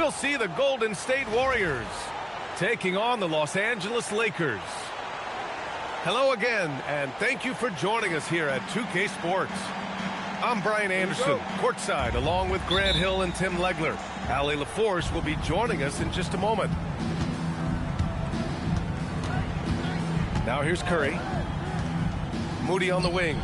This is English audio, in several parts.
we'll see the Golden State Warriors taking on the Los Angeles Lakers. Hello again, and thank you for joining us here at 2K Sports. I'm Brian Anderson, courtside, along with Grant Hill and Tim Legler. Allie LaForce will be joining us in just a moment. Now here's Curry. Moody on the wing.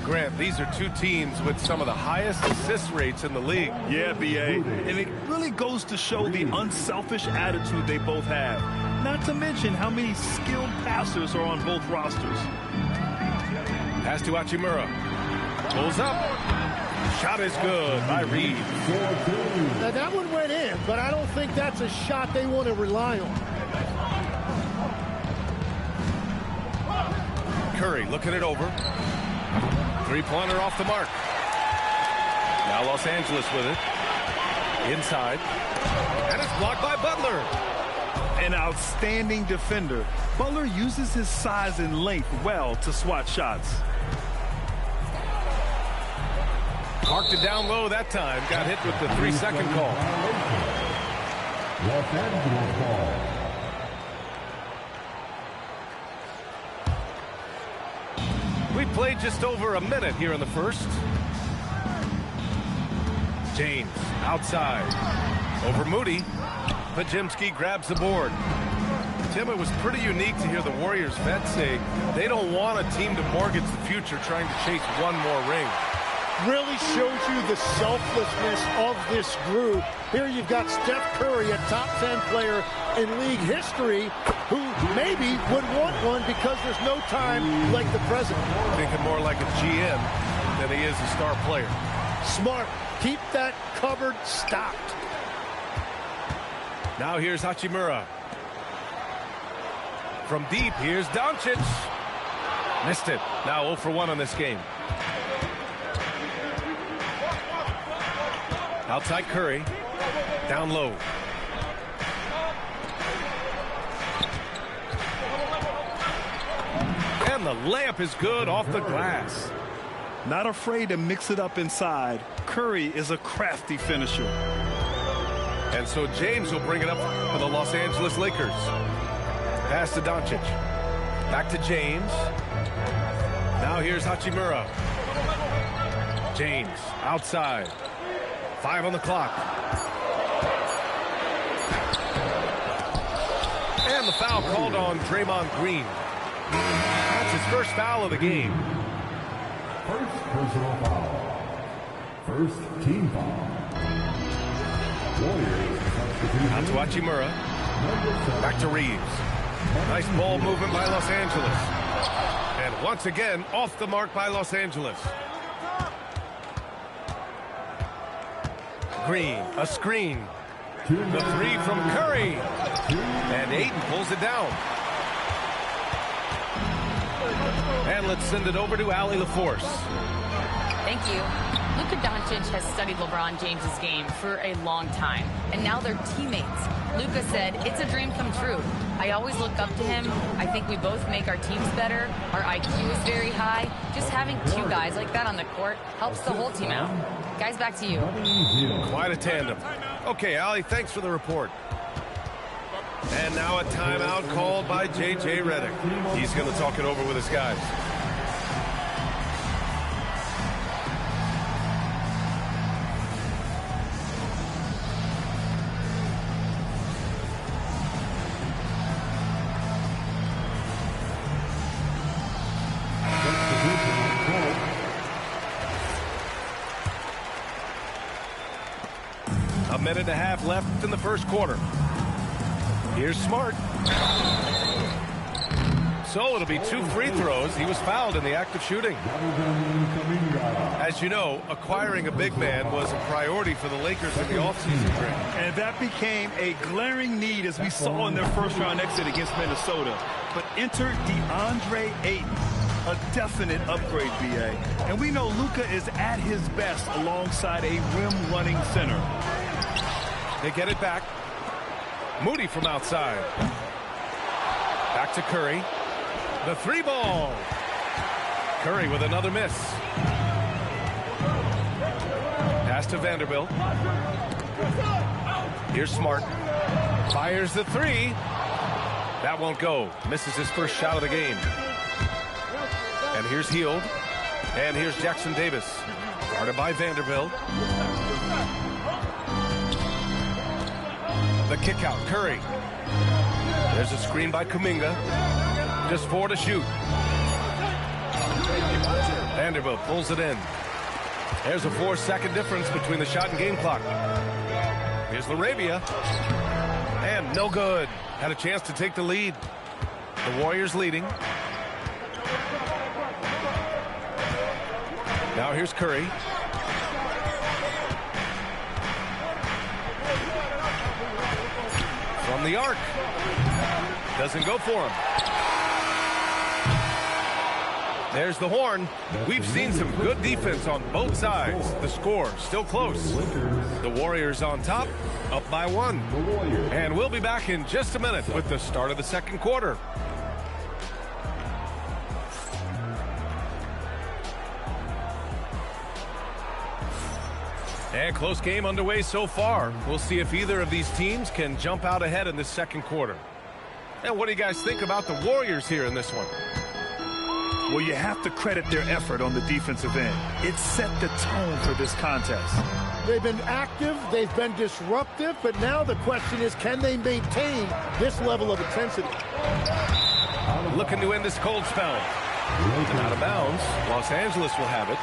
Grant, these are two teams with some of the highest assist rates in the league. Yeah, B.A. And it really goes to show the unselfish attitude they both have. Not to mention how many skilled passers are on both rosters. Pass to Hachimura. Pulls up. Shot is good by Reeves. Now that one went in, but I don't think that's a shot they want to rely on. Curry looking it over. Three-pointer off the mark. Now Los Angeles with it. Inside. And it's blocked by Butler. An outstanding defender. Butler uses his size and length well to swat shots. Parked it down low that time. Got hit with the 3-second call. Los Angeles ball. We played just over a minute here in the first. James outside. Over Moody. Pajemski grabs the board. Tim, it was pretty unique to hear the Warriors vets say they don't want a team to mortgage the future trying to chase one more ring. Really shows you the selflessness of this group. Here you've got Steph Curry, a top 10 player in league history, who maybe would want one because there's no time like the present. Thinking more like a GM than he is a star player. Smart. Keep that cupboard stocked. Now here's Hachimura. From deep, here's Doncic. Missed it. Now 0 for 1 on this game. Outside Curry. Down low. And the layup is good off the glass. Not afraid to mix it up inside. Curry is a crafty finisher. And so James will bring it up for the Los Angeles Lakers. Pass to Doncic. Back to James. Now here's Hachimura. James outside. 5 on the clock. And the foul called on Draymond Green. That's his first foul of the game. First personal foul. First team foul. Warriors substitution. Out to Hachimura. Back to Reeves. Nice ball movement by Los Angeles. And once again, off the mark by Los Angeles. Green, a screen. The three from Curry. And Ayton pulls it down. And let's send it over to Allie LaForce. Thank you. Luka Doncic has studied LeBron James's game for a long time, and now they're teammates. Luka said, "It's a dream come true. I always look up to him. I think we both make our teams better. Our IQ is very high. Just having two guys like that on the court helps the whole team out." Guys, back to you. Quite a tandem. Okay, Allie, thanks for the report. And now a timeout called by J.J. Redick. He's going to talk it over with his guys. A minute and a half left in the first quarter. Here's Smart. So it'll be 2 free throws. He was fouled in the act of shooting. As you know, acquiring a big man was a priority for the Lakers in the offseason. And that became a glaring need as we saw in their first round exit against Minnesota. But enter DeAndre Ayton, a definite upgrade, BA. And we know Luka is at his best alongside a rim-running center. They get it back. Moody from outside. Back to Curry. The 3-ball. Curry with another miss. Pass to Vanderbilt. Here's Smart. Fires the three. That won't go. Misses his first shot of the game. And here's Heald. And here's Jackson Davis. Guarded by Vanderbilt. The kick out, Curry. There's a screen by Kuminga. Just 4 to shoot. Vanderbilt pulls it in. There's a 4-second difference between the shot and game clock. Here's Laravia. And no good. Had a chance to take the lead. The Warriors leading. Now here's Curry. From the arc. Doesn't go for him. There's the horn. We've seen some good defense on both sides. The score still close. The Warriors on top, up by 1. And we'll be back in just a minute with the start of the second quarter. And close game underway so far. We'll see if either of these teams can jump out ahead in this second quarter. And what do you guys think about the Warriors here in this one? Well, you have to credit their effort on the defensive end. It set the tone for this contest. They've been active, they've been disruptive, but now the question is, can they maintain this level of intensity? Looking to end this cold spell. And out of bounds, Los Angeles will have it.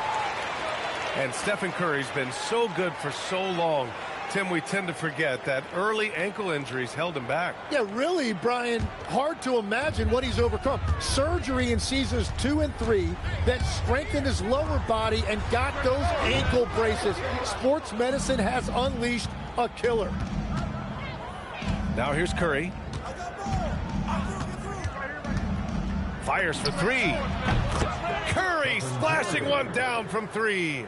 And Stephen Curry's been so good for so long. Tim, we tend to forget that early ankle injuries held him back. Yeah, really, Brian, hard to imagine what he's overcome. Surgery in seasons 2 and 3 that strengthened his lower body and got those ankle braces. Sports medicine has unleashed a killer. Now here's Curry. Fires for 3. Curry splashing one down from 3.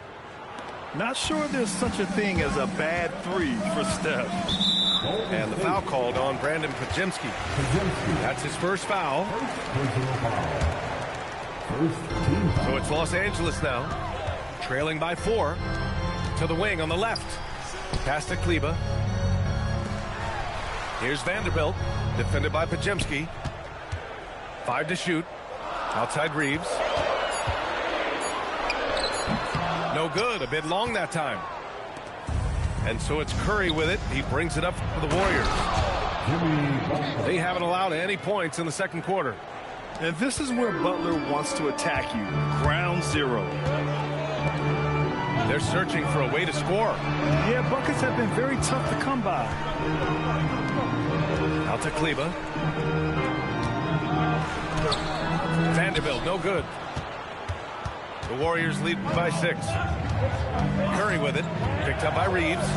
Not sure there's such a thing as a bad 3 for Steph. And the foul called on Brandon Podziemski. That's his first foul. So it's Los Angeles now, trailing by 4. To the wing on the left. Pass to Kleba. Here's Vanderbilt, defended by Podziemski. 5 to shoot. Outside Reeves. No good. A bit long that time. And so it's Curry with it. He brings it up for the Warriors. They haven't allowed any points in the second quarter. And this is where Butler wants to attack you. Ground zero. They're searching for a way to score. Yeah, buckets have been very tough to come by. Out to Kleba. Vanderbilt, no good. The Warriors lead by 6. Curry with it. Picked up by Reeves.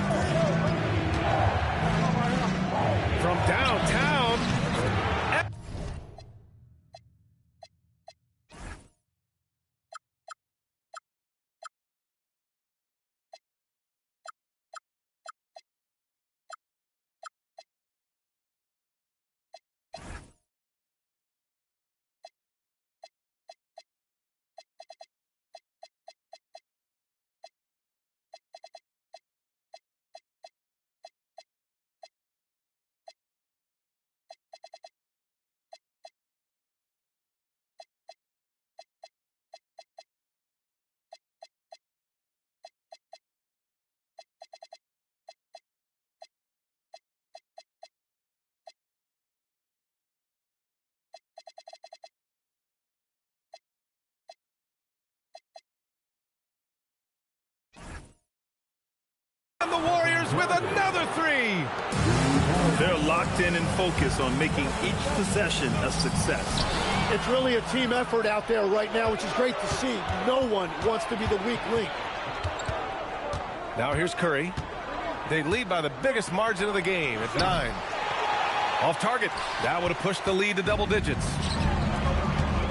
From downtown. And the Warriors with another 3. They're locked in and focused on making each possession a success. It's really a team effort out there right now, which is great to see. No one wants to be the weak link. Now here's Curry. They lead by the biggest margin of the game at 9. Off target. That would have pushed the lead to double digits.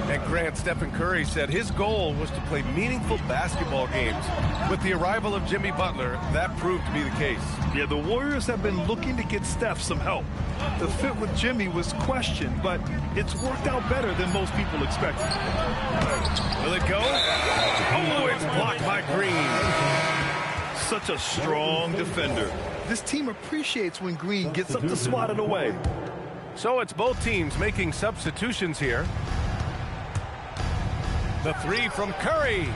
And Grant, Stephen Curry said his goal was to play meaningful basketball games. With the arrival of Jimmy Butler, that proved to be the case. Yeah, the Warriors have been looking to get Steph some help. The fit with Jimmy was questioned, but it's worked out better than most people expected. Will it go? Oh, it's blocked by Green. such a strong defender. This team appreciates when Green gets up to swat it away. So it's both teams making substitutions here. The three from Curry.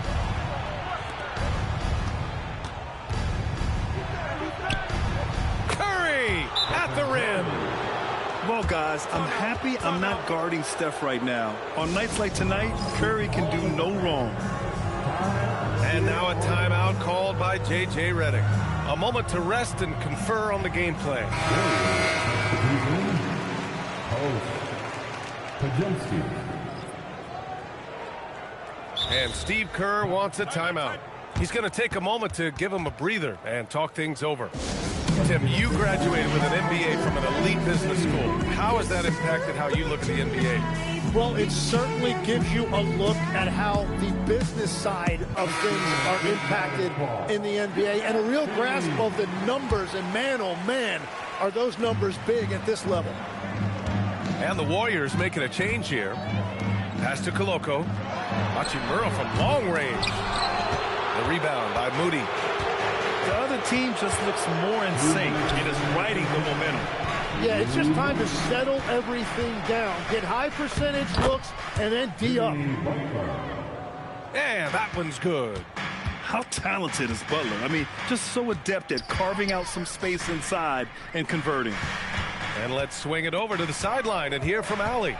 Curry at the rim. Well, guys, I'm happy I'm not guarding Steph right now. On nights like tonight, Curry can do no wrong. And now a timeout called by J.J. Redick. A moment to rest and confer on the game plan. And Steve Kerr wants a timeout. He's going to take a moment to give him a breather and talk things over. Tim, you graduated with an MBA from an elite business school. How has that impacted how you look at the NBA? Well, it certainly gives you a look at how the business side of things are impacted in the NBA and a real grasp of the numbers. And man, oh man, are those numbers big at this level. And the Warriors making a change here. Pass to Koloko. Hachimura from long range. The rebound by Moody. The other team just looks more in sync. It is riding the momentum. Yeah, it's just time to settle everything down. Get high percentage looks and then D up. And that one's good. How talented is Butler? I mean, just so adept at carving out some space inside and converting. And let's swing it over to the sideline and hear from Allie.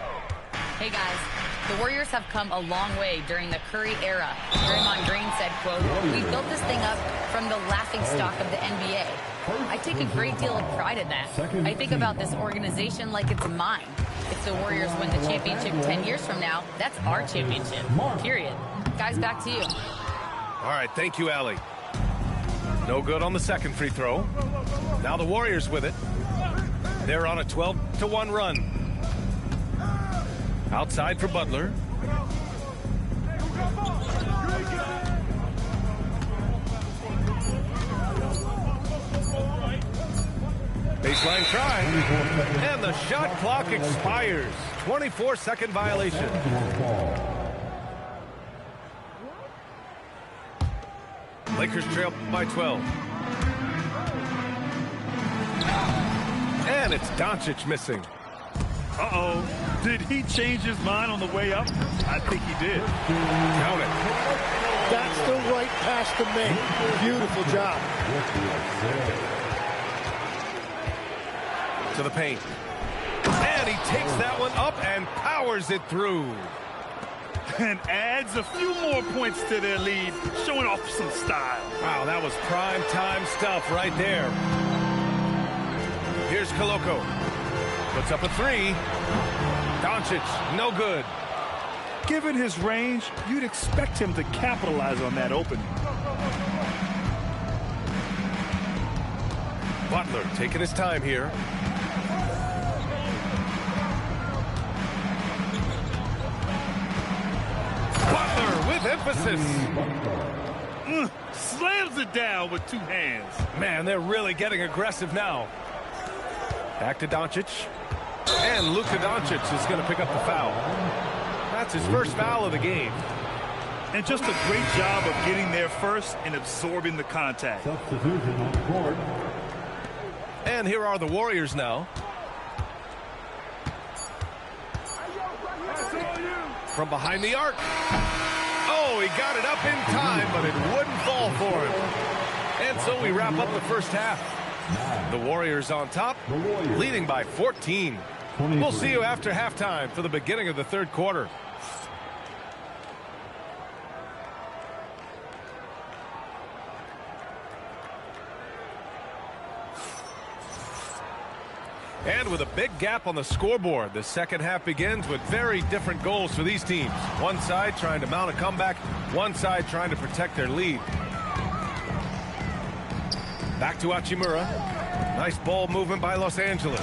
Hey, guys. The Warriors have come a long way during the Curry era. Draymond Green said, quote, "We built this thing up from the laughingstock of the NBA. I take a great deal of pride in that. I think about this organization like it's mine. If the Warriors win the championship 10 years from now, that's our championship, period." Guys, back to you. All right, thank you, Allie. No good on the second free throw. Now the Warriors with it. They're on a 12-1 run. Outside for Butler. Baseline try. And the shot clock expires. 24-second violation. Lakers trail by 12. And it's Doncic missing. Uh-oh. Did he change his mind on the way up? I think he did. Count it. That's the right pass to make. Beautiful job. To the paint. And he takes that one up and powers it through. And adds a few more points to their lead, showing off some style. Wow, that was prime time stuff right there. Here's Koloko. Puts up a three. Doncic, no good. Given his range, you'd expect him to capitalize on that opening. Butler taking his time here. Butler with emphasis. Slams it down with two hands. Man, they're really getting aggressive now. Back to Doncic. And Luka Doncic is going to pick up the foul. That's his first foul of the game. And just a great job of getting there first and absorbing the contact. Substitution on the court. And here are the Warriors now. From behind the arc. Oh, he got it up in time, but it wouldn't fall for him. And so we wrap up the first half. The Warriors on top, leading by 14. We'll see you after halftime for the beginning of the third quarter. And with a big gap on the scoreboard, the second half begins with very different goals for these teams. One side trying to mount a comeback, one side trying to protect their lead. Back to Hachimura. Nice ball movement by Los Angeles.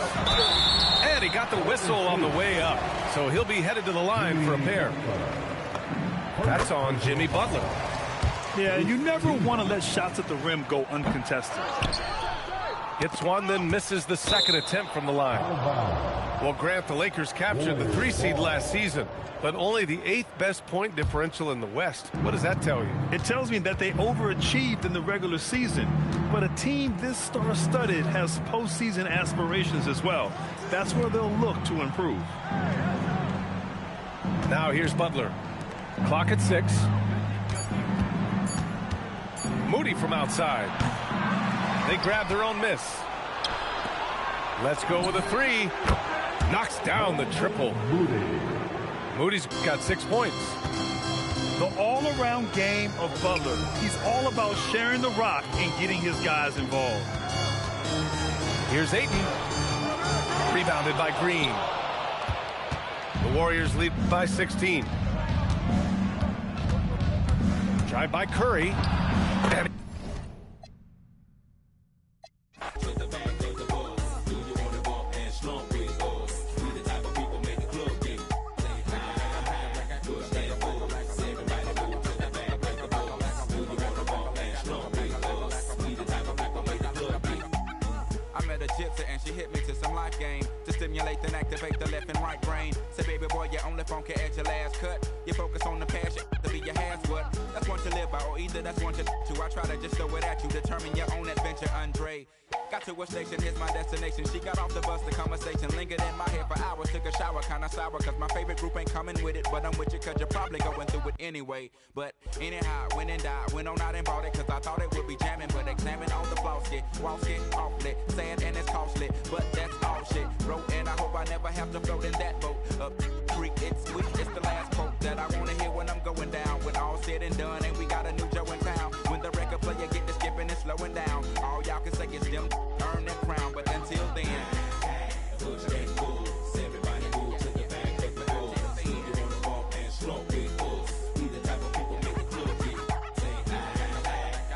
And he got the whistle on the way up, so he'll be headed to the line for a pair. That's on Jimmy Butler. Yeah, you never want to let shots at the rim go uncontested. Hits one, then misses the second attempt from the line. Well, Grant, the Lakers captured the 3 seed last season, but only the 8th best point differential in the West. What does that tell you? It tells me that they overachieved in the regular season, but a team this star-studded has postseason aspirations as well. That's where they'll look to improve. Now here's Butler. Clock at 6. Moody from outside. They grab their own miss. Let's go with a 3. Knocks down the triple. Moody's got 6 points. The all-around game of Butler. He's all about sharing the rock and getting his guys involved. Here's Ayton. Rebounded by Green. The Warriors lead by 16. Drive by Curry. And and she hit me to some life game to stimulate and activate the left and right brain. Say, baby boy, you only phone can add your last cut. You focus on the passion to be your hands what. That's one to live by, or either that's one to I try to just throw it at you. Determine your own adventure, Andre. Got to a station, here's my destination. She got off the bus, the conversation lingered in my head for hours. Took a shower, kinda sour, cause my favorite group ain't coming with it. But I'm with you, cause you're probably going through it anyway. But anyhow, went and died, went on out and bought it, cause I thought it would be jamming. But examine all the flaws, get walls get awfully sad and it's costly. But that's all shit, bro, and I hope I never have to float in that boat. Up creek, it's sweet, it's the last quote that I wanna hear when I'm going down. When all said and done, and we got a new Joe in town. When the record player get to skipping and slowing down, all y'all can say is them earn that crown, but until then, push that bulls. Everybody move to the back of the bulls. You wanna bump and slow big bulls. We the type of people make it look big. Say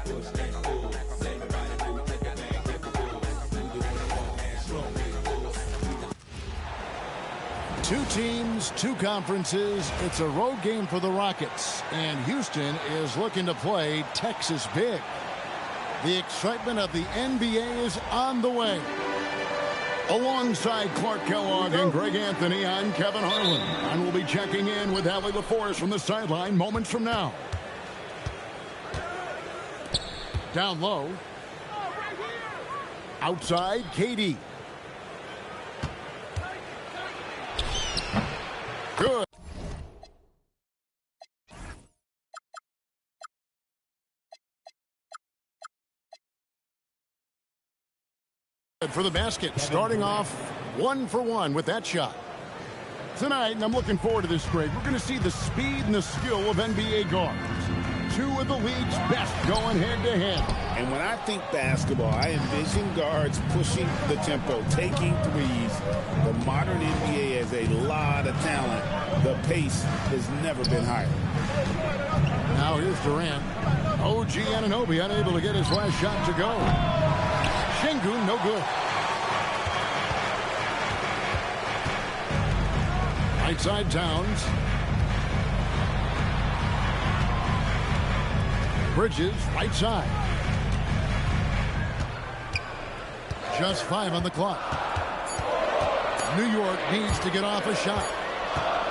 push that bulls. Everybody move to the back of the bulls. You wanna bump and slow big bulls. 2 teams, 2 conferences. It's a road game for the Rockets, and Houston is looking to play Texas big. The excitement of the NBA is on the way. Alongside Clark Kellogg and Greg Anthony, I'm Kevin Harlan, and we'll be checking in with Allie LaForest from the sideline moments from now. Down low. Outside, KD. Good. For the basket, starting off 1 for 1 with that shot. Tonight, and I'm looking forward to this, Greg, we're going to see the speed and the skill of NBA guards. 2 of the league's best going head-to-head. And when I think basketball, I envision guards pushing the tempo, taking threes. The modern NBA has a lot of talent. The pace has never been higher. Now here's Durant. OG Anunoby unable to get his last shot to go. Şengün, no good. Right side, Towns. Bridges, right side. Just 5 on the clock. New York needs to get off a shot.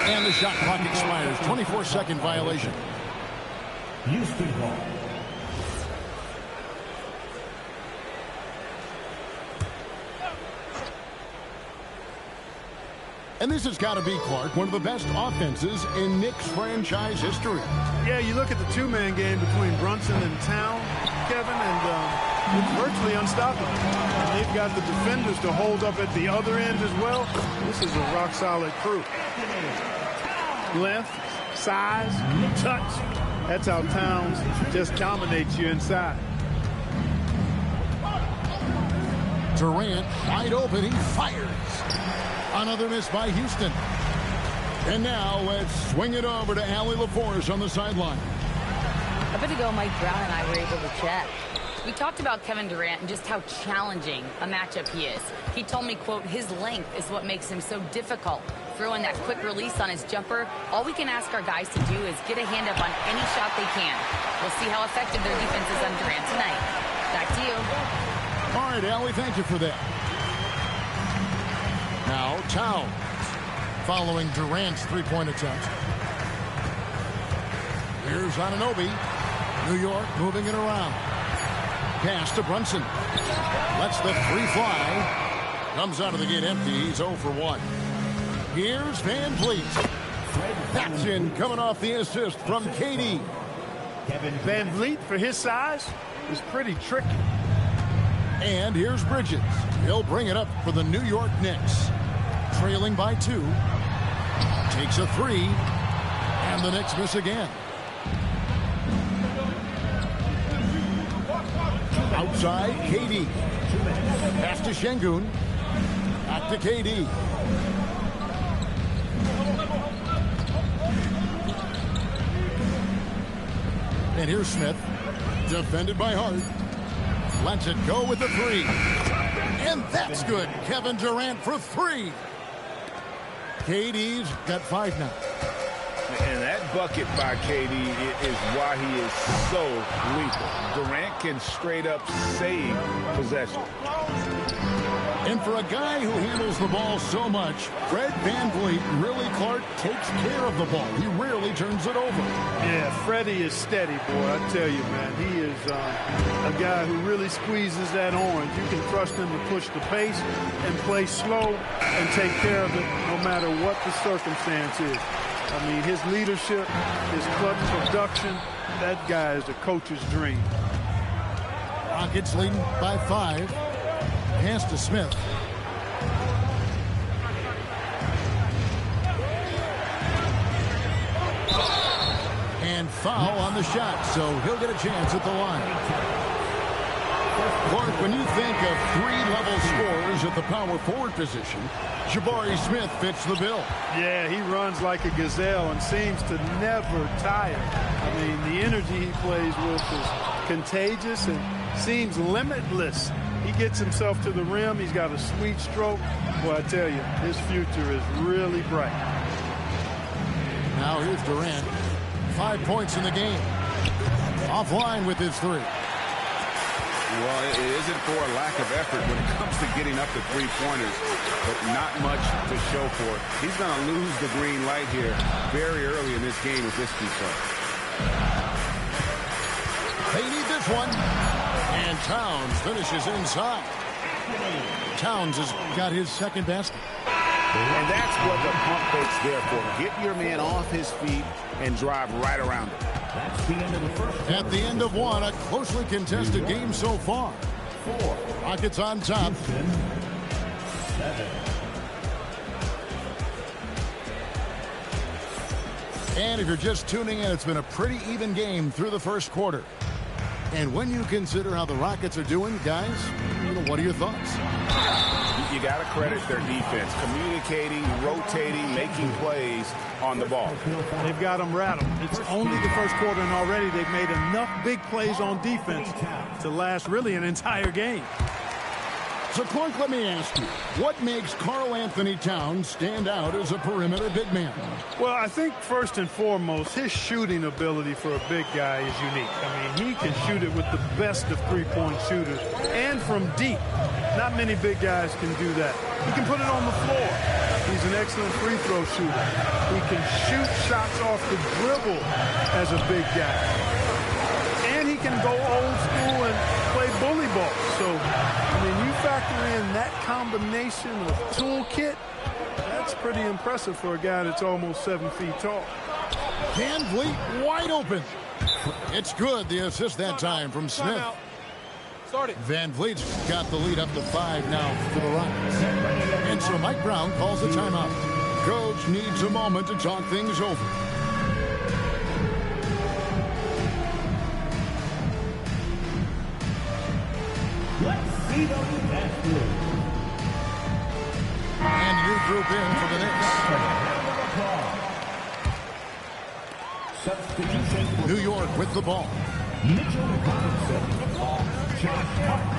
And the shot clock expires. 24-second violation. Houston ball. And this has got to be, Clark, one of the best offenses in Knicks franchise history. Yeah, you look at the 2-man game between Brunson and Town, Kevin, and it's virtually unstoppable. And they've got the defenders to hold up at the other end as well. This is a rock-solid crew. Length, size, touch. That's how Towns just dominates you inside. Durant, wide open, he fires. Another miss by Houston. And now let's swing it over to Allie LaForest on the sideline. A bit ago, Mike Brown and I were able to chat. We talked about Kevin Durant and just how challenging a matchup he is. He told me, quote, his length is what makes him so difficult. Throwing that quick release on his jumper, all we can ask our guys to do is get a hand up on any shot they can. We'll see how effective their defense is on Durant tonight. Back to you. All right, Allie, thank you for that. Now, Towns following Durant's three-point attempt. Here's Anunoby. New York moving it around. Pass to Brunson. Lets the three fly. Comes out of the gate empty. He's 0 for 1. Here's Van Vliet. That's in, coming off the assist from KD. Van Vliet, for his size, is pretty tricky. And here's Bridges. He'll bring it up for the New York Knicks. Trailing by 2. Takes a 3. And the Knicks miss again. Outside, KD. Pass to Şengün. Back to KD. And here's Smith. Defended by Hart. Lets it go with the 3. And that's good. Kevin Durant for 3. KD's got 5 now. And that bucket by KD is why he is so lethal. Durant can straight up save possession. And for a guy who handles the ball so much, Fred VanVleet, really, Clark, takes care of the ball. He rarely turns it over. Yeah, Freddie is steady, boy. I tell you, man. He is a guy who really squeezes that orange. You can trust him to push the pace and play slow and take care of it no matter what the circumstance is. I mean, his leadership, his clutch production, that guy is a coach's dream. Rockets leading by 5. Pass to Smith. And foul on the shot, so he'll get a chance at the line. Clark, when you think of 3-level scorers at the power forward position, Jabari Smith fits the bill. Yeah, he runs like a gazelle and seems to never tire. I mean, the energy he plays with is contagious and seems limitless. He gets himself to the rim. He's got a sweet stroke. Well, I tell you, his future is really bright. Now here's Durant. 5 points in the game. Offline with his 3. Well, it isn't for a lack of effort when it comes to getting up to three-pointers, but not much to show for it. He's going to lose the green light here very early in this game with this defense. They need this one. And Towns finishes inside. Towns has got his second basket. And that's what the pump fake's there for. Get your man off his feet and drive right around him. That's the end of the first. At the end of one, a closely contested game so far. 4. Rockets on top. Houston, 7. And if you're just tuning in, it's been a pretty even game through the first quarter. And when you consider how the Rockets are doing, guys, what are your thoughts? You got to credit their defense. Communicating, rotating, making plays on the ball. They've got them rattled. It's only the first quarter, and already they've made enough big plays on defense to last really an entire game. So, Clark, let me ask you, what makes Karl Anthony Towns stand out as a perimeter big man? Well, I think first and foremost, his shooting ability for a big guy is unique. I mean, he can shoot it with the best of three-point shooters and from deep. Not many big guys can do that. He can put it on the floor. He's an excellent free throw shooter. He can shoot shots off the dribble as a big guy. And he can go old school and play bully ball. So, I mean, you factor in that combination of toolkit, that's pretty impressive for a guy that's almost 7 feet tall. VanVleet wide open. It's good, the assist that time from Smith. VanVleet's got the lead up to 5 now for the Rockets. And so Mike Brown calls a timeout. Coach needs a moment to talk things over. Let's see them pass through. And a new group in for the Knicks. Substitution. New York with the ball. Mitchell Robinson. Josh Hart.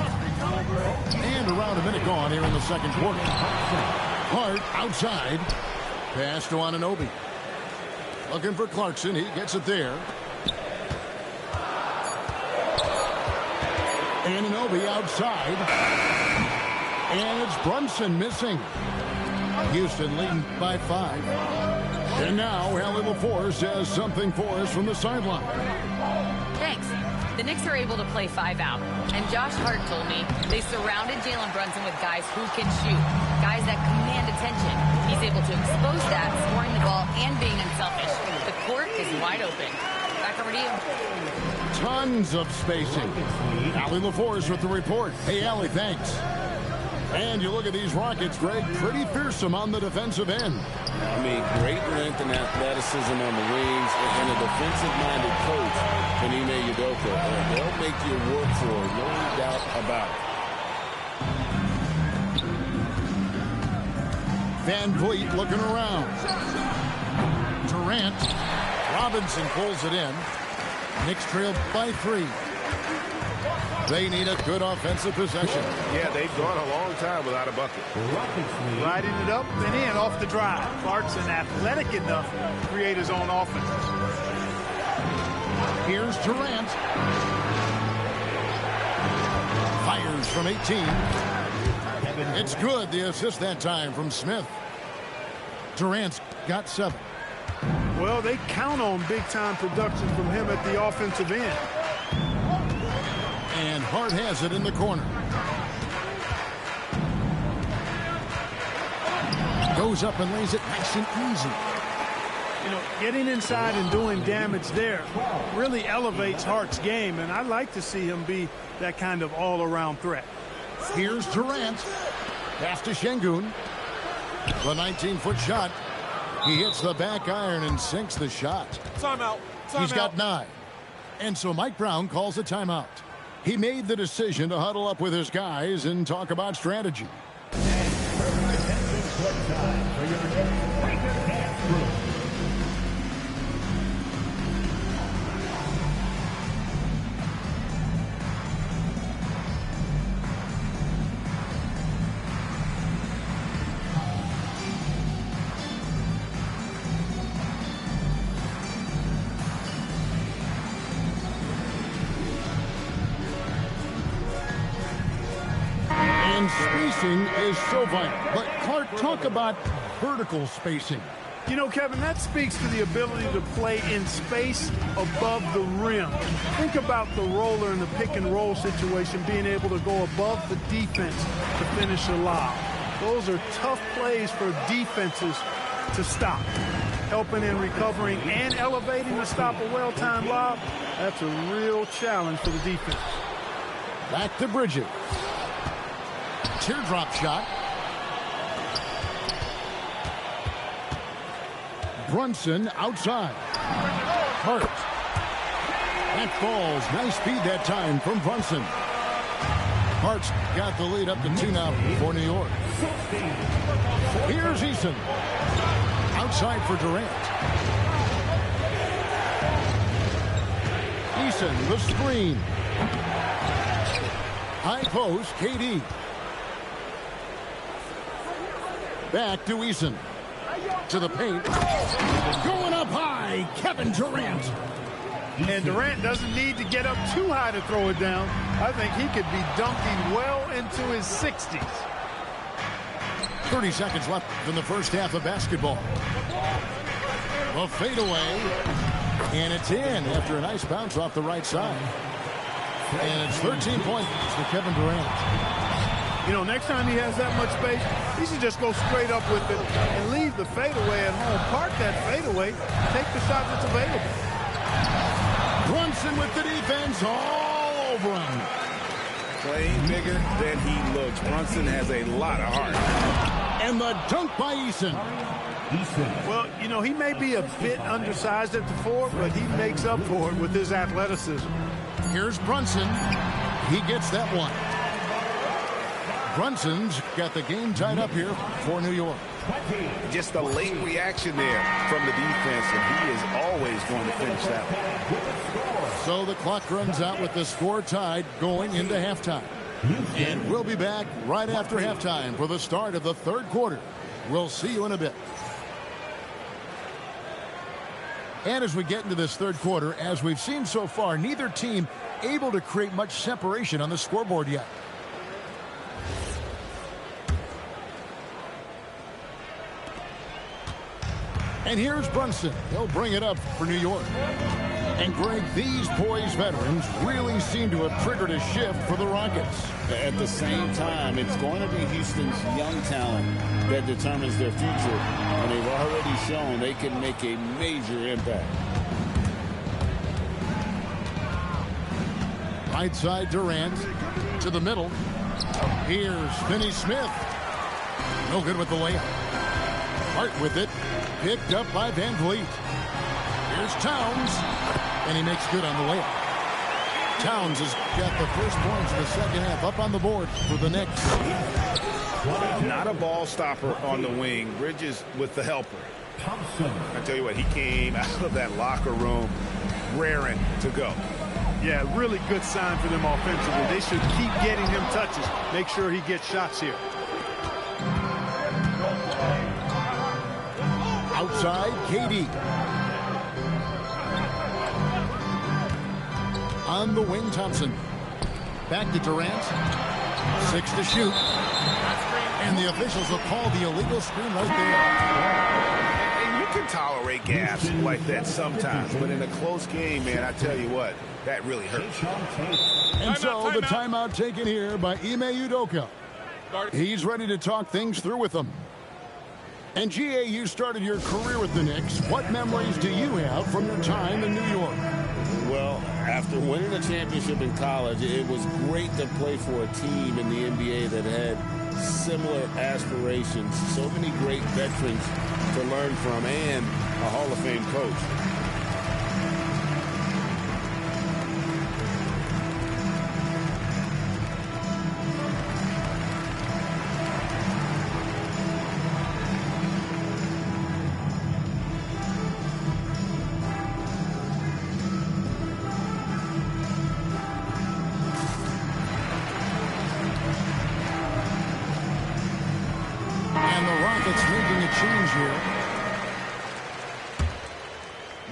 And around a minute gone here in the second quarter. Hart outside. Pass to Anunoby. Looking for Clarkson. He gets it there. Anunoby outside. And it's Brunson missing. Houston leading by 5. And now Allie LaForce has something for us from the sideline. Thanks. The Knicks are able to play 5 out. And Josh Hart told me they surrounded Jalen Brunson with guys who can shoot, guys that command attention. He's able to expose that, scoring the ball and being unselfish. The court is wide open. Back over to you. Tons of spacing. Allie LaForce with the report. Hey, Allie, thanks. And you look at these Rockets, Greg, pretty fearsome on the defensive end. I mean, great length and athleticism on the wings, and a defensive-minded coach, Ime Udoka. They'll make you work for it, no doubt about it. Van Vliet looking around. Durant. Robinson pulls it in. Knicks trailed by 3. They need a good offensive possession. Yeah, they've gone a long time without a bucket. Riding it up and in off the drive. Clarkson athletic enough to create his own offense. Here's Durant. Fires from 18. It's good. The assist that time from Smith. Durant's got 7. Well, they count on big-time production from him at the offensive end. And Hart has it in the corner. Goes up and lays it nice and easy. You know, getting inside and doing damage there really elevates Hart's game, and I like to see him be that kind of all-around threat. Here's Durant. Pass to Şengün. The 19-foot shot. He hits the back iron and sinks the shot. Timeout. He's got 9. And so Mike Brown calls a timeout. He made the decision to huddle up with his guys and talk about strategy. And spacing is so vital. But Clark, talk about vertical spacing. You know, Kevin, that speaks to the ability to play in space above the rim. Think about the roller in the pick-and-roll situation, being able to go above the defense to finish a lob. Those are tough plays for defenses to stop. Helping in recovering and elevating to stop a well-timed lob, that's a real challenge for the defense. Back to Bridges. Teardrop shot. Brunson outside. Hart. That falls. Nice speed that time from Brunson. Hart's got the lead up to 2 now for New York. Here's Eason. Outside for Durant. Eason, the screen. High post, KD. Back to Eason. To the paint. Going up high, Kevin Durant. And Durant doesn't need to get up too high to throw it down. I think he could be dunking well into his 60s. 30 seconds left in the first half of basketball. A fadeaway. And it's in after a nice bounce off the right side. And it's 13 points for Kevin Durant. You know, next time he has that much space, he should just go straight up with it and leave the fadeaway at home. Park that fadeaway, take the shot that's available. Brunson with the defense all over him. Playing bigger than he looks. Brunson has a lot of heart. And the dunk by Eason. Well, you know, he may be a bit undersized at the 4, but he makes up for it with his athleticism. Here's Brunson. He gets that one. Brunson's got the game tied up here for New York. Just a late reaction there from the defense, and he is always going to finish that one. So the clock runs out with the score tied going into halftime. And we'll be back right after halftime for the start of the third quarter. We'll see you in a bit. And as we get into this third quarter, as we've seen so far, neither team able to create much separation on the scoreboard yet. And here's Brunson. He'll bring it up for New York. And Greg, these poised veterans really seem to have triggered a shift for the Rockets. At the same time, it's going to be Houston's young talent that determines their future. And they've already shown they can make a major impact. Right side Durant to the middle. Here's Finney-Smith. No good with the layup. Hart with it. Picked up by Van Vliet. Here's Towns. And he makes good on the layup. Towns has got the first points in the second half up on the board for the Knicks. Not a ball stopper on the wing. Bridges with the helper. I tell you what, he came out of that locker room raring to go. Yeah, really good sign for them offensively. They should keep getting him touches. Make sure he gets shots here. Outside, KD. On the wing, Thompson. Back to Durant. 6 to shoot. And the officials will call the illegal screen right there. And you can tolerate gaps like that sometimes, but in a close game, man, I tell you what, that really hurts. And so the timeout taken here by Ime Udoka. He's ready to talk things through with them. And GA, you started your career with the Knicks. What memories do you have from your time in New York? Well, after winning a championship in college, it was great to play for a team in the NBA that had similar aspirations. So many great veterans to learn from and a Hall of Fame coach.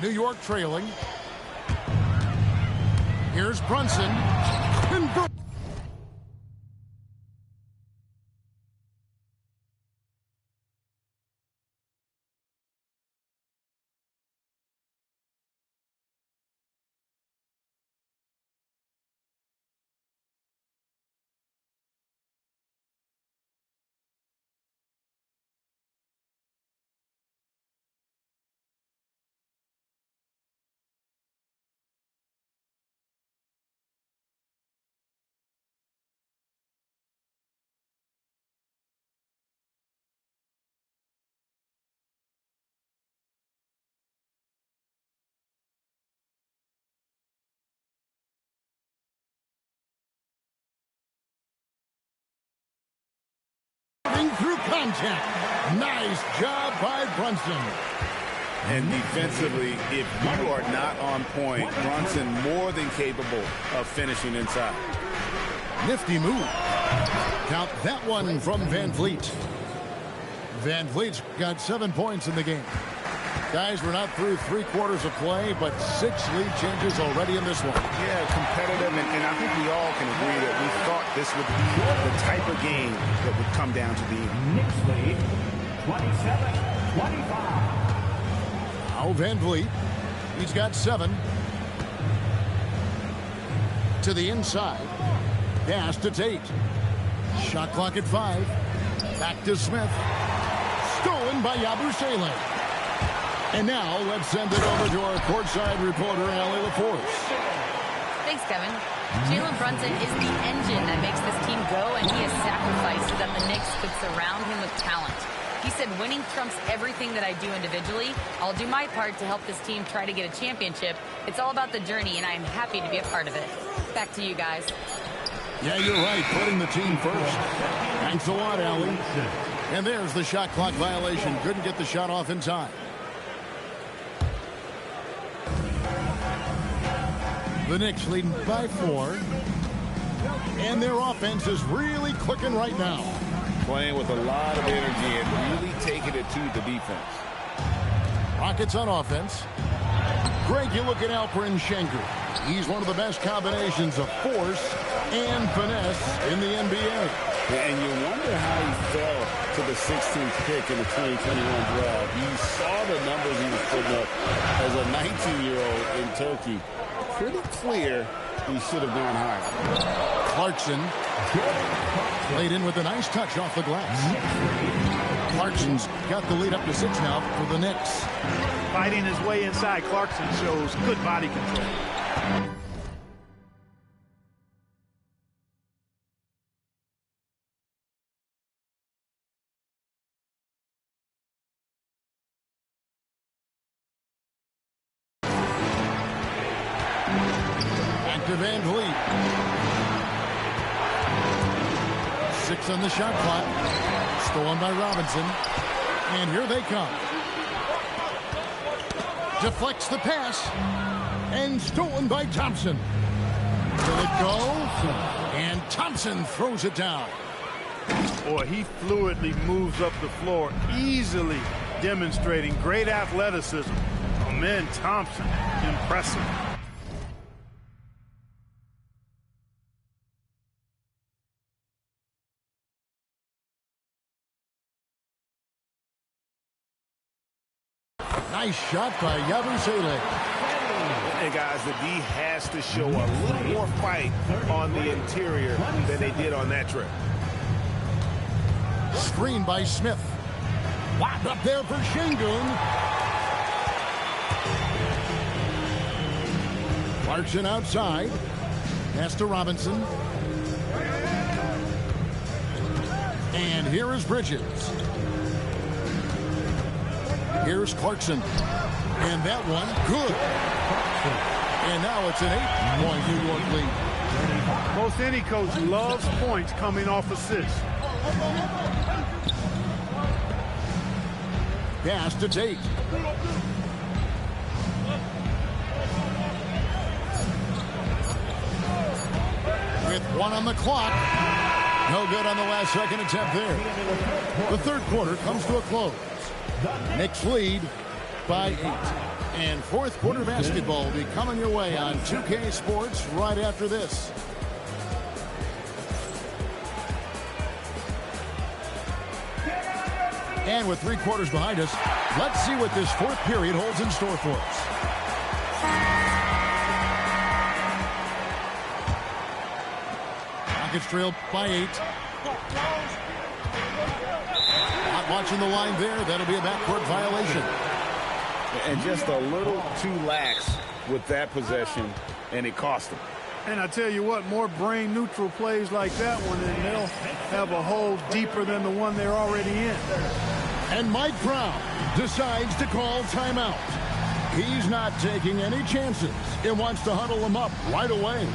New York trailing. Here's Brunson. Through contact. Nice job by Brunson. And defensively, if you are not on point, Brunson more than capable of finishing inside. Nifty move. Count that one from Van Vliet. Van Vliet's got 7 points in the game. Guys, we're not through 3 quarters of play, but 6 lead changes already in this one. Yeah, competitive, and I think we all can agree that we thought this would be the type of game that would come down to the end. Knicks lead, 27-25. Now Van Vliet, he's got 7. To the inside. Pass to Tate. Shot clock at 5. Back to Smith. Stolen by Yabusele. And now let's send it over to our courtside reporter, Allie LaForce. Thanks, Kevin. Jalen Brunson is the engine that makes this team go, and he has sacrificed so that the Knicks could surround him with talent. He said winning trumps everything that I do individually. I'll do my part to help this team try to get a championship. It's all about the journey, and I am happy to be a part of it. Back to you guys. Yeah, you're right. Putting the team first. Thanks a lot, Allie. And there's the shot clock violation. Couldn't get the shot off in time. The Knicks leading by 4. And their offense is really clicking right now. Playing with a lot of energy and really taking it to the defense. Rockets on offense. Greg, you look at Alperen Sengun. He's one of the best combinations of force and finesse in the NBA. And you wonder how he fell to the 16th pick in the 2021 draft. You saw the numbers he was putting up as a 19-year-old in Turkey. Pretty clear he should have gone higher. Clarkson laid in with a nice touch off the glass. Clarkson's got the lead up to 6 now for the Knicks. Fighting his way inside, Clarkson shows good body control. Van Vliet. 6 on the shot clock. Stolen by Robinson. And here they come. Deflects the pass. And stolen by Thompson. Will it go? And Thompson throws it down. Boy, he fluidly moves up the floor, easily demonstrating great athleticism. Oh, man, Thompson, impressive. Nice shot by Yabusele. And guys, the D has to show a little more fight on the interior than they did on that trip. Screen by Smith. Wide up there for Sengun. Clarkson outside. Pass to Robinson. And here is Bridges. Here's Clarkson. And that one, good. And now it's an 8-point New York lead. Most any coach loves points coming off assists. Pass to Tate. With 1 on the clock. No good on the last second attempt there. The third quarter comes to a close. Knicks lead by 8. And fourth quarter basketball will be coming your way on 2K Sports right after this. And with 3 quarters behind us, let's see what this fourth period holds in store for us. Rockets trail by 8. Not watching the line there. That'll be a backcourt violation. And just a little too lax with that possession, and it cost them. And I tell you what, more brain-neutral plays like that one, and they'll have a hole deeper than the one they're already in. And Mike Brown decides to call timeout. He's not taking any chances. He wants to huddle them up right away.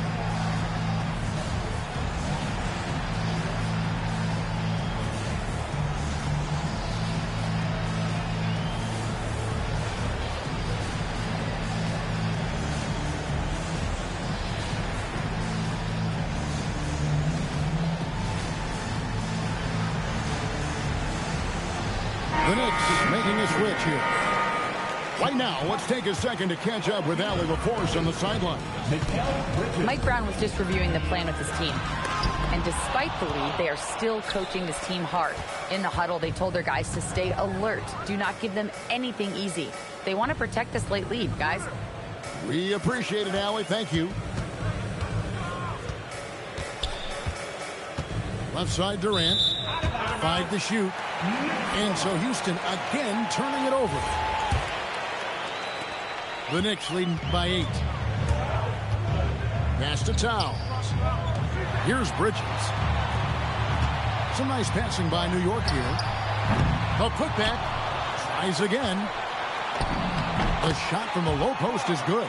The Knicks making a switch here. Right now, let's take a second to catch up with Allie LaForce on the sideline. Mike Brown was just reviewing the plan with his team. And despite the lead, they are still coaching this team hard. In the huddle, they told their guys to stay alert. Do not give them anything easy. They want to protect this late lead, guys. We appreciate it, Allie. Thank you. Left side, Durant. 5 to shoot. And so Houston again turning it over. The Knicks leading by 8. Pass to Towns. Here's Bridges. Some nice passing by New York here. A putback. Tries again. The shot from the low post is good.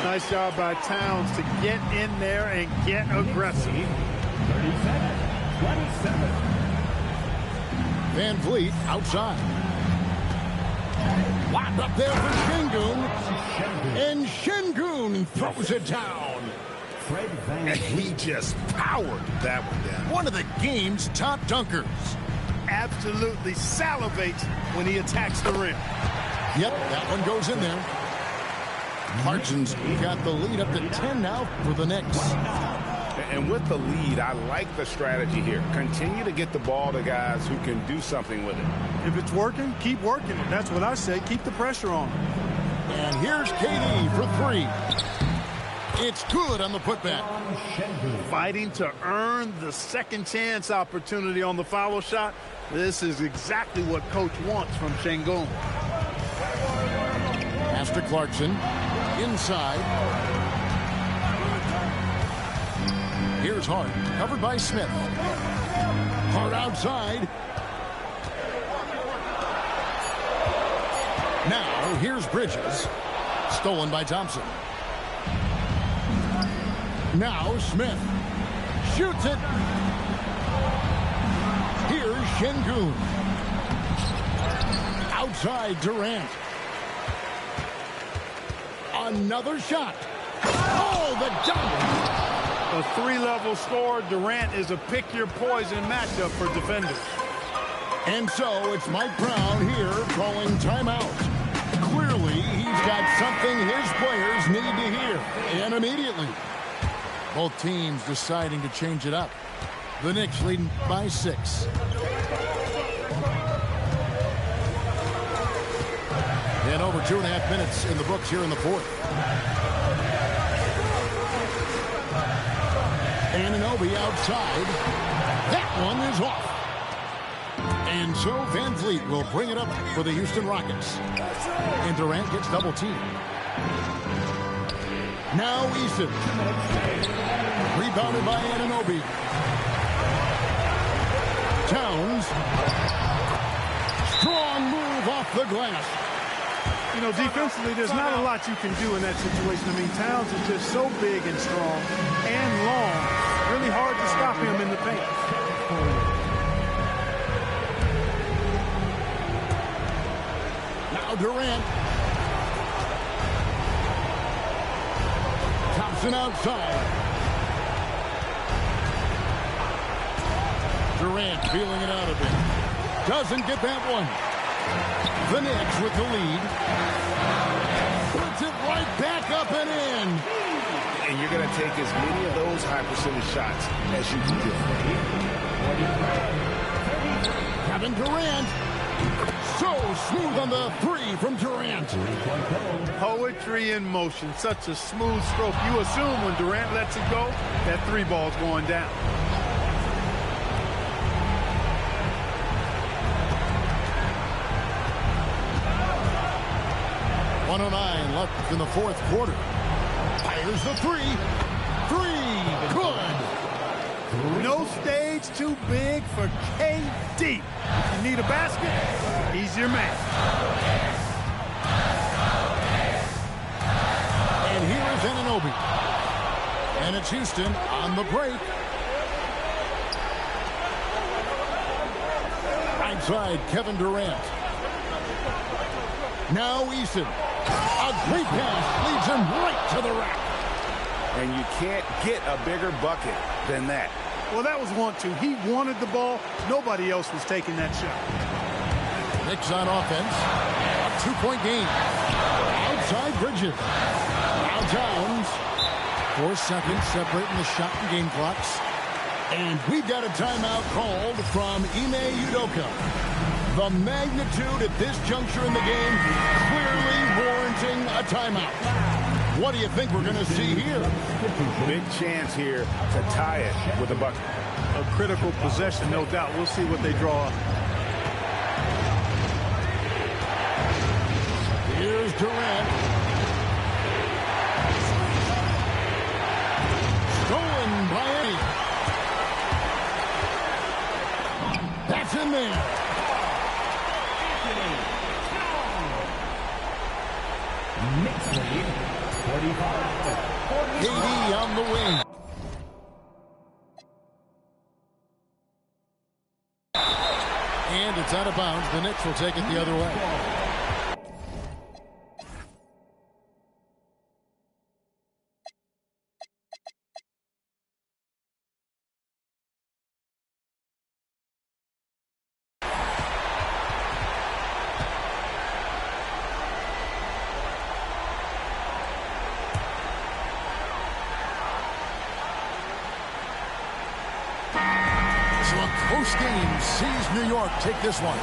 Nice job by Towns to get in there and get aggressive. 27. Van Vliet outside. Wide up there for Sengun. And Sengun throws it down. And he just powered that one down. One of the game's top dunkers. Absolutely salivates when he attacks the rim. Yep, that one goes in there. Clarkson's got the lead up to 10 now for the Knicks. And with the lead, I like the strategy here. Continue to get the ball to guys who can do something with it. If it's working, keep working it. That's what I say. Keep the pressure on. And here's KD for three. It's good on the putback. Fighting to earn the second chance opportunity on the follow shot. This is exactly what coach wants from Şengün. Pass to Clarkson. Inside. Here's Hart. Covered by Smith. Hart outside. Now, here's Bridges. Stolen by Thompson. Now, Smith. Shoots it. Here's Şengün. Outside, Durant. Another shot. Oh, the dunk. A three-level score. Durant is a pick-your-poison matchup for defenders. And so it's Mike Brown here calling timeout. Clearly, he's got something his players need to hear. And immediately. Both teams deciding to change it up. The Knicks leading by 6. And over 2.5 minutes in the books here in the fourth. Anunoby outside. That one is off. And so Van Vliet will bring it up for the Houston Rockets. And Durant gets double teamed. Now Eason. Rebounded by Anunoby. Towns. Strong move off the glass. You know, defensively, there's not a lot you can do in that situation. I mean, Towns is just so big and strong and long. Really hard to stop him in the paint. Now Durant. Thompson outside. Durant feeling it out a bit. Doesn't get that one. The Knicks with the lead. Puts it right back up and in. And you're going to take as many of those high percentage shots as you can get. Kevin Durant. So smooth on the three from Durant. Poetry in motion. Such a smooth stroke. You assume when Durant lets it go, that three ball's going down. .109 left in the fourth quarter. Fires the three. Good. No stage too big for KD. If you need a basket, he's your man. And here is Anunoby. And it's Houston on the break. Right side, Kevin Durant. Now Eason. A great pass leads him right to the rack. And you can't get a bigger bucket than that. Well, that was 1-2. He wanted the ball. Nobody else was taking that shot. Knicks on offense. A 2-point game. Outside Bridges. Now Towns. 4 seconds separating the shot and game clocks. And we've got a timeout called from Ime Udoka. The magnitude at this juncture in the game clearly warranting a timeout. What do you think we're going to see here? Big chance here to tie it with a bucket. A critical possession, no doubt. We'll see what they draw up. Here's Durant. Stolen by Eddie. That's in there. Knicks lead, 45. KD on the wing. And it's out of bounds. The Knicks will take it the other way. game sees New York take this one.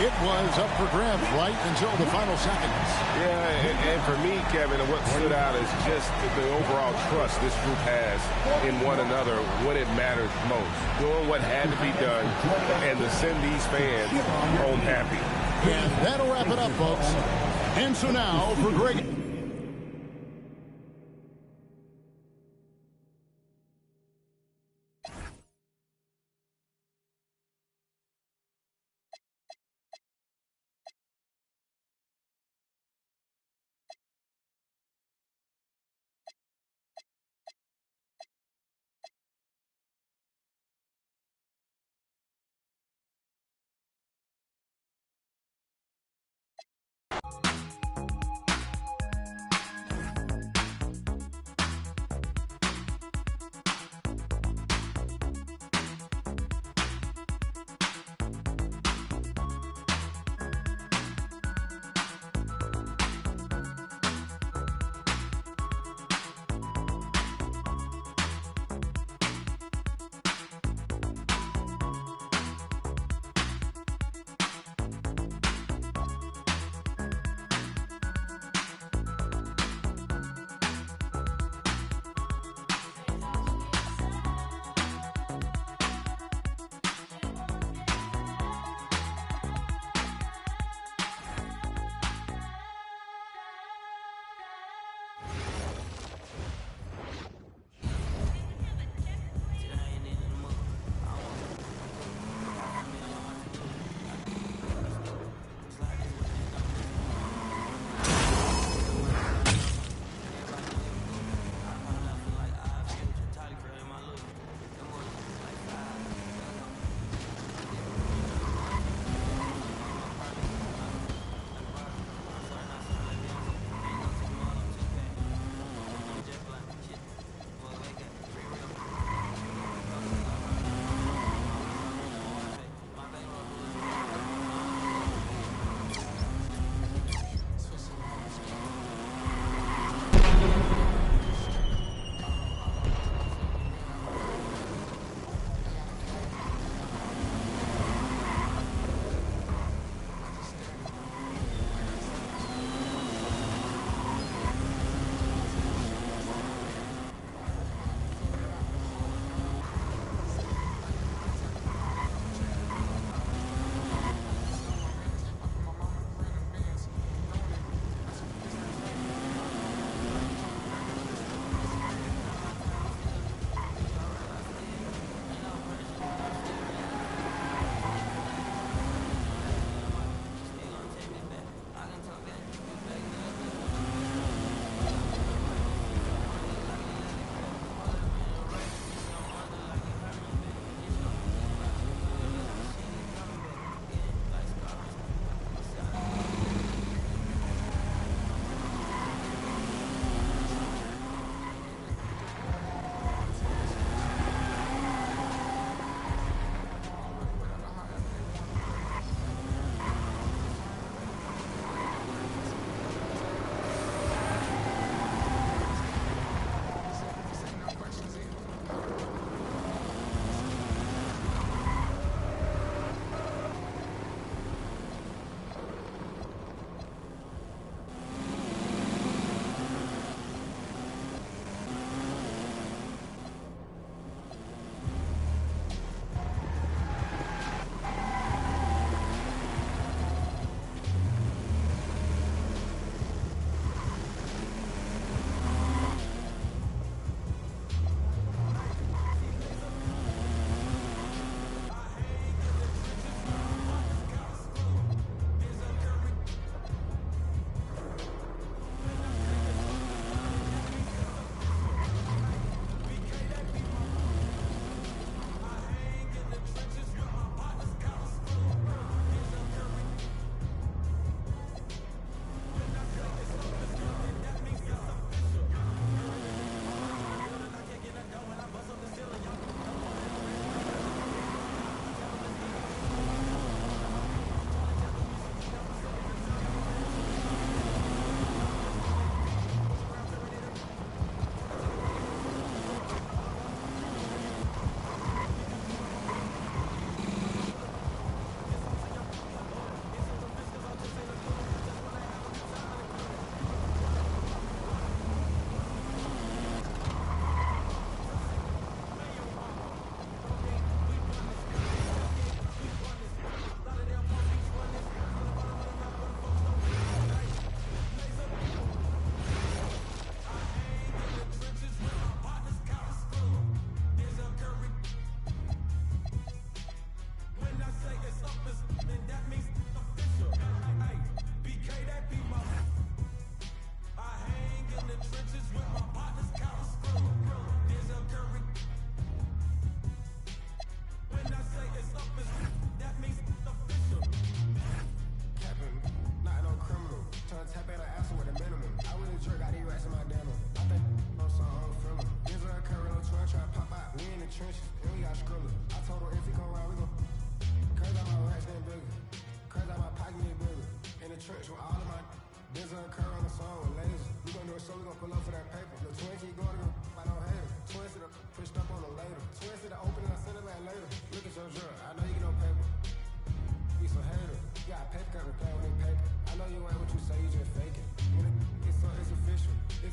It was up for grabs right until the final seconds. Yeah, and for me, Kevin, what stood out is just the overall trust this group has in one another when it matters most. Doing what had to be done and to send these fans home happy. And that'll wrap it up, folks. And so now for Greg.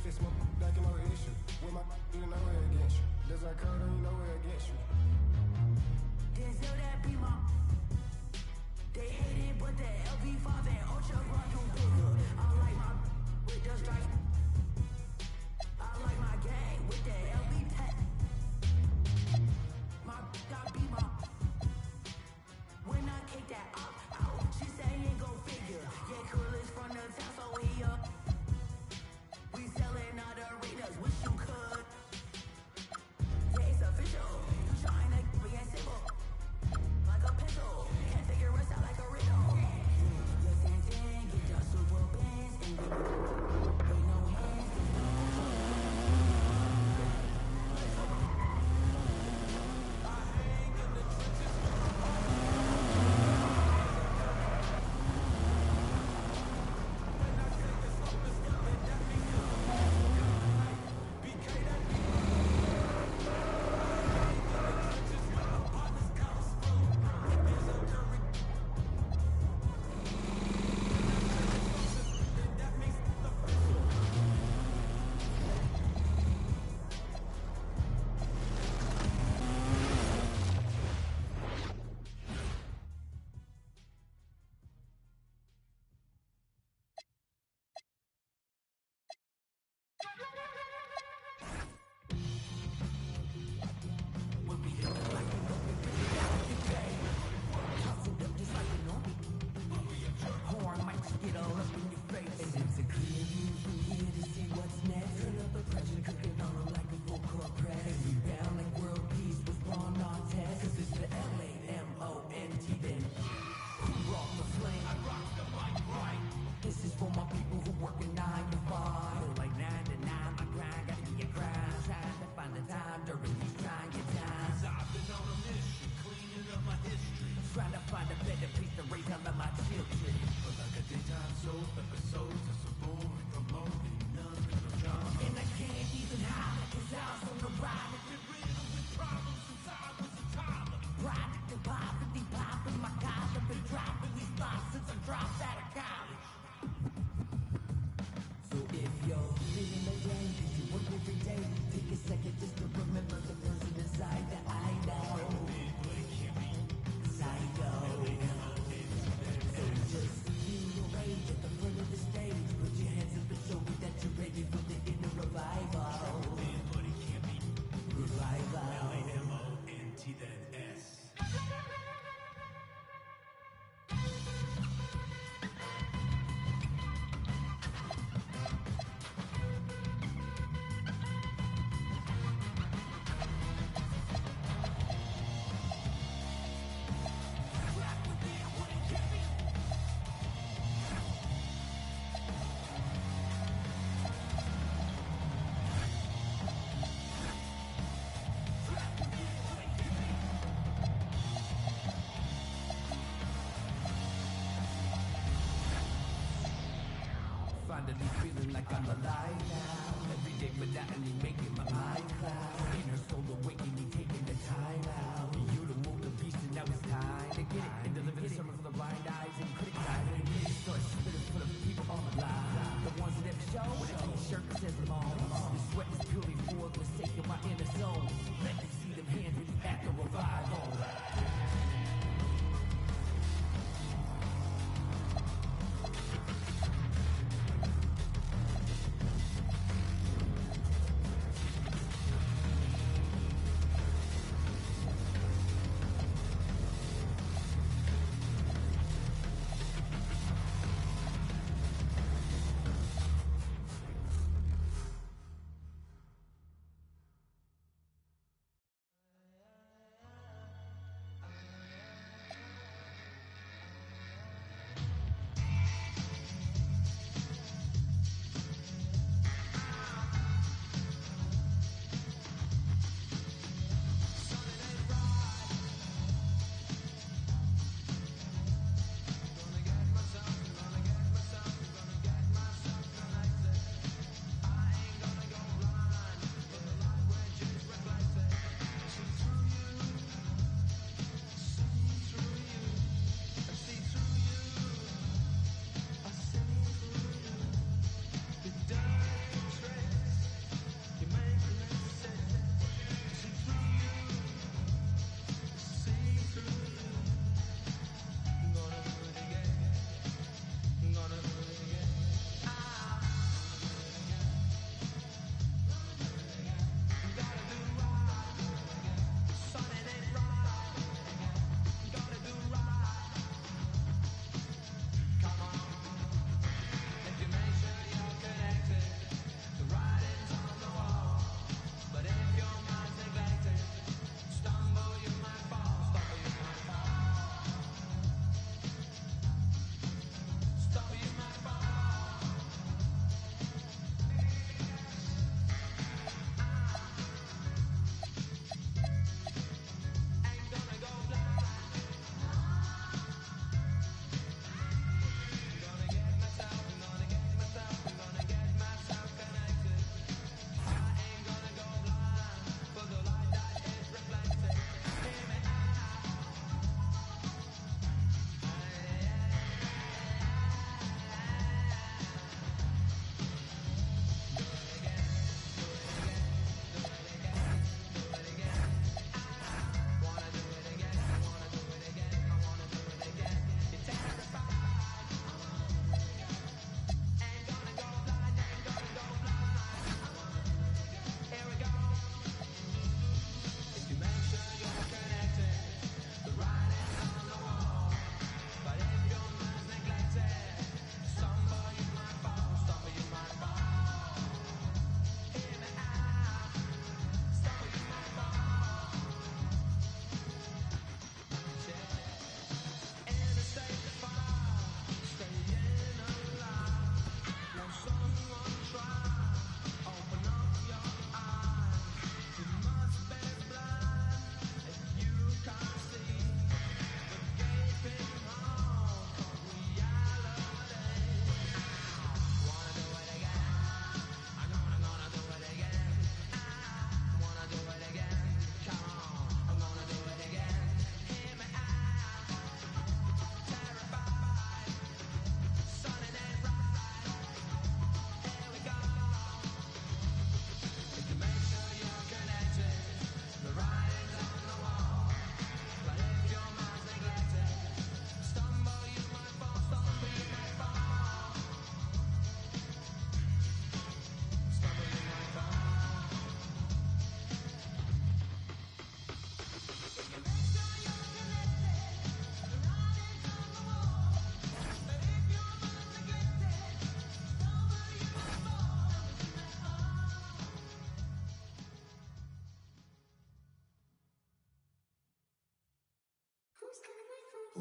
fix my back in no issue. With my you know it against you. Does that curve on you know it against you. Denzel that be my. They hate it, but the LV5 and Ultra run through bigger. I like my with the strike. I like my gang with the LV tech. My I be my. When I kick that out, she say ain't go figure. Yeah, Curl is from the town, so he up. We selling out arenas, wish you could. Yeah, it's official. You trying to be a symbol. Like a pencil. Can't figure us out like a riddle. Yes, and then get your super bands and with no hands. Finally feeling like I'm alive now. Every day monotony making my mind cloud. Inner soul awakening, taking the time out. You to move the beast and now it's time to get it. And deliver the sermon for the blind eyes and critic eyes. And get it started spitting full of people on the line. The ones that never show with a t-shirt that says them all. The sweat is purely for the sake of my inner soul. Let me see them hands really at the revival.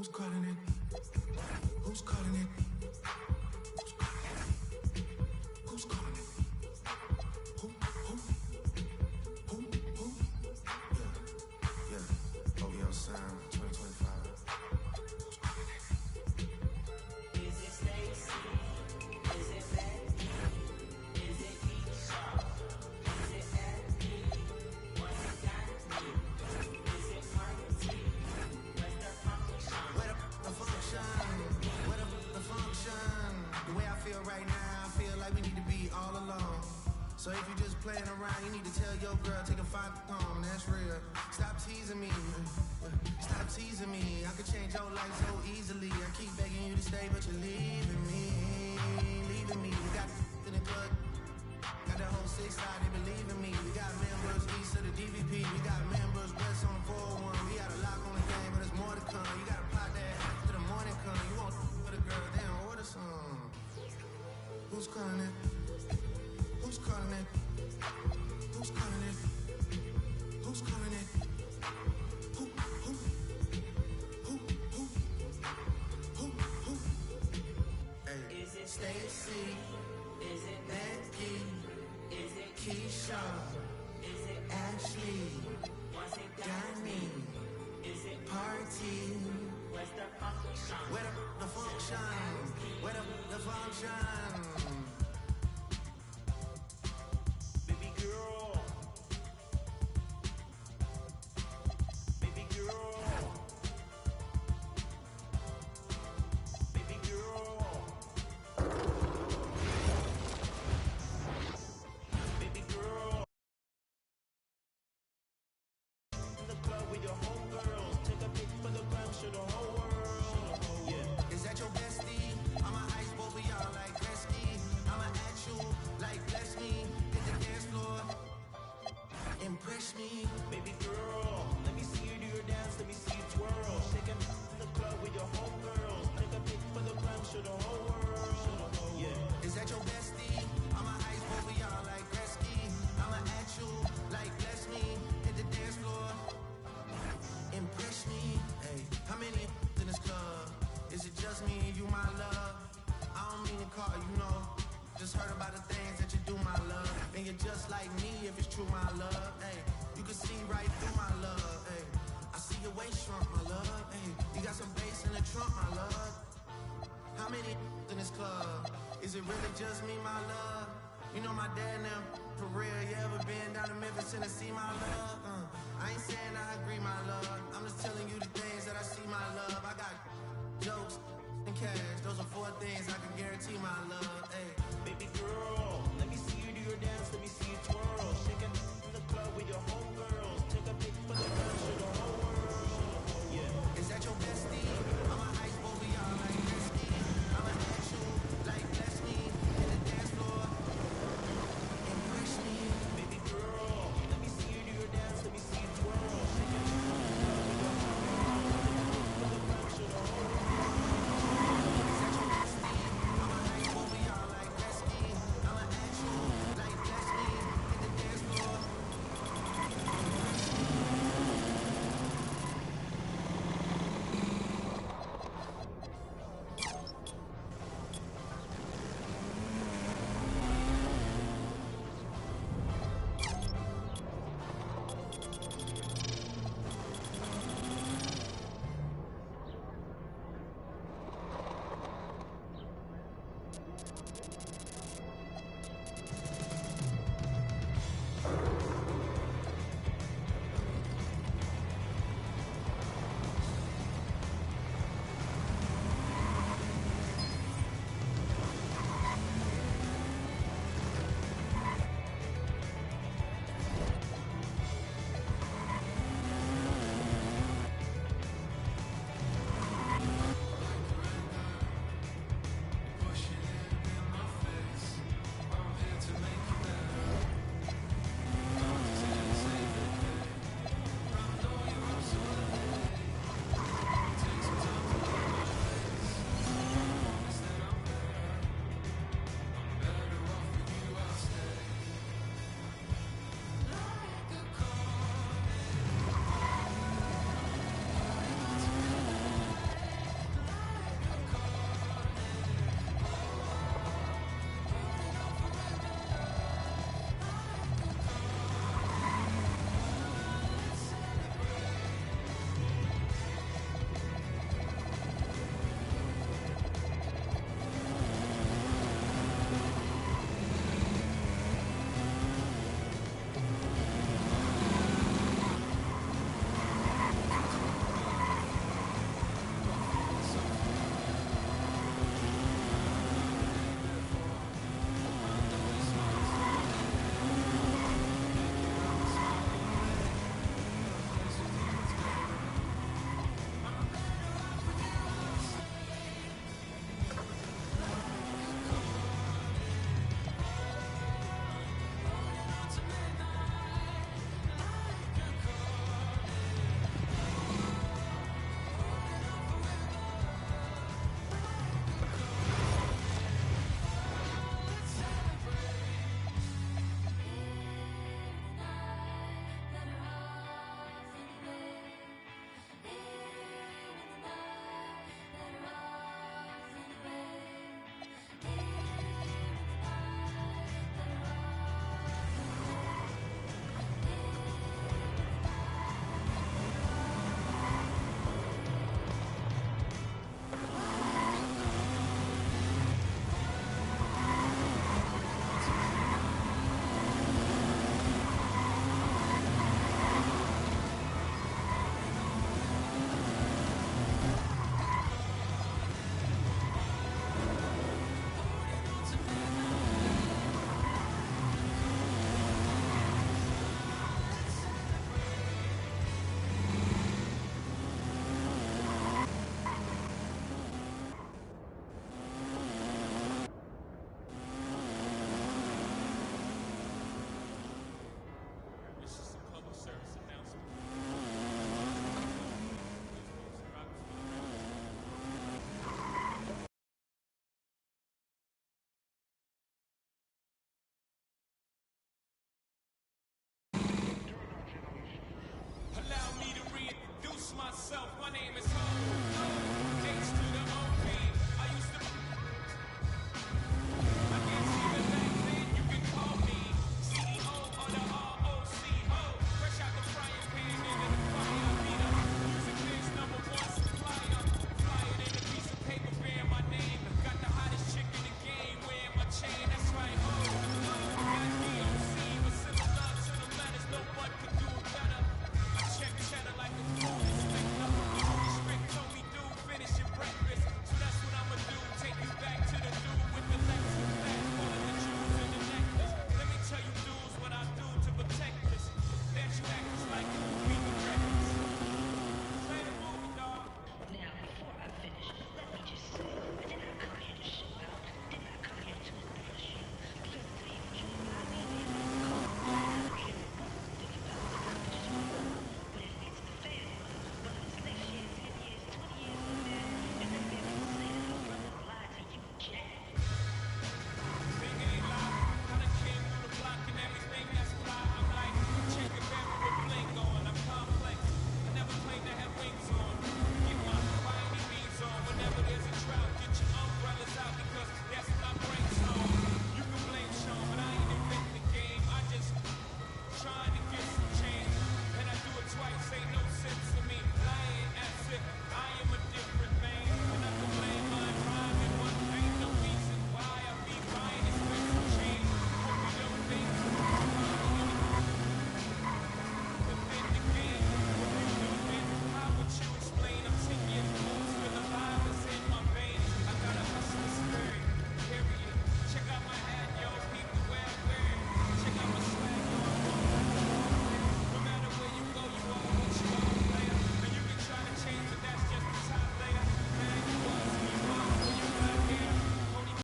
Who's calling it? Who's calling it? Who's calling it? Who? Yeah. OVO Sound 2025. Who's calling it? Is it Stacy? Is it Becky? Is it Keisha? Is it Abby? Was it Danny? Is it Marty? Where's the function? Where the function? Where the function? The way I feel right now, I feel like we need to be all alone. So if you just playing around, you need to tell your girl, take a fight home, that's real. Stop teasing me, stop teasing me. I could change your life so easily. I keep begging you to stay, but you're leaving me, leaving me. We got in the club, got the whole 6 side, they believe in me. We got members east of the DVP, we got members west on the 401. We got a lock on the game, but there's more to come. You gotta plot that to the morning come. You won't with a girl, damn, order some. Who's calling it? Who's calling it? Who's calling it? Who's calling it? Who? Hey. Is it Stacy? Is it Becky? Is it Keisha? Is it Ashley? Was it Danny? Is it Party? Where's the function? Where the function? Where the function? Baby girl. Baby girl. Baby girl. Baby girl. In the club with your homegirls. Take a pic for the gram, show the whole world. Yeah. Is that your bestie? I'ma ice both of y'all like Gretzky. I'ma at you like bless me. Hit the dance floor. Impress me. Baby girl, let me see you do your dance, let me see you twirl. Shake a in the club with your homegirls. Take a pic for the gram, show the whole world. Yeah. Is that your bestie? I'ma ice both of y'all like Gretzky. I'ma at you like bless me. Hit the dance floor. Impress me. Hey, how many in this club? Is it just me and you, my love? I don't mean to call you, know. Just heard about the things that you do, my love. And you're just like me if it's true, my love. Hey, you can see right through my love. Hey, I see your waist shrunk, my love. Hey, you got some bass in the trunk, my love. How many in this club? Is it really just me, my love? You know my dad now, for real. You ever been down to Memphis, Tennessee, my love? I ain't saying I agree, my love. I'm just telling you the things that I see, my love. I got jokes and cash. Those are 4 things I can guarantee, my love. Hey, Baby girl, let me see you do your dance, let me see you twirl. Shake it in the club with your homegirls. Take a pic for the gram,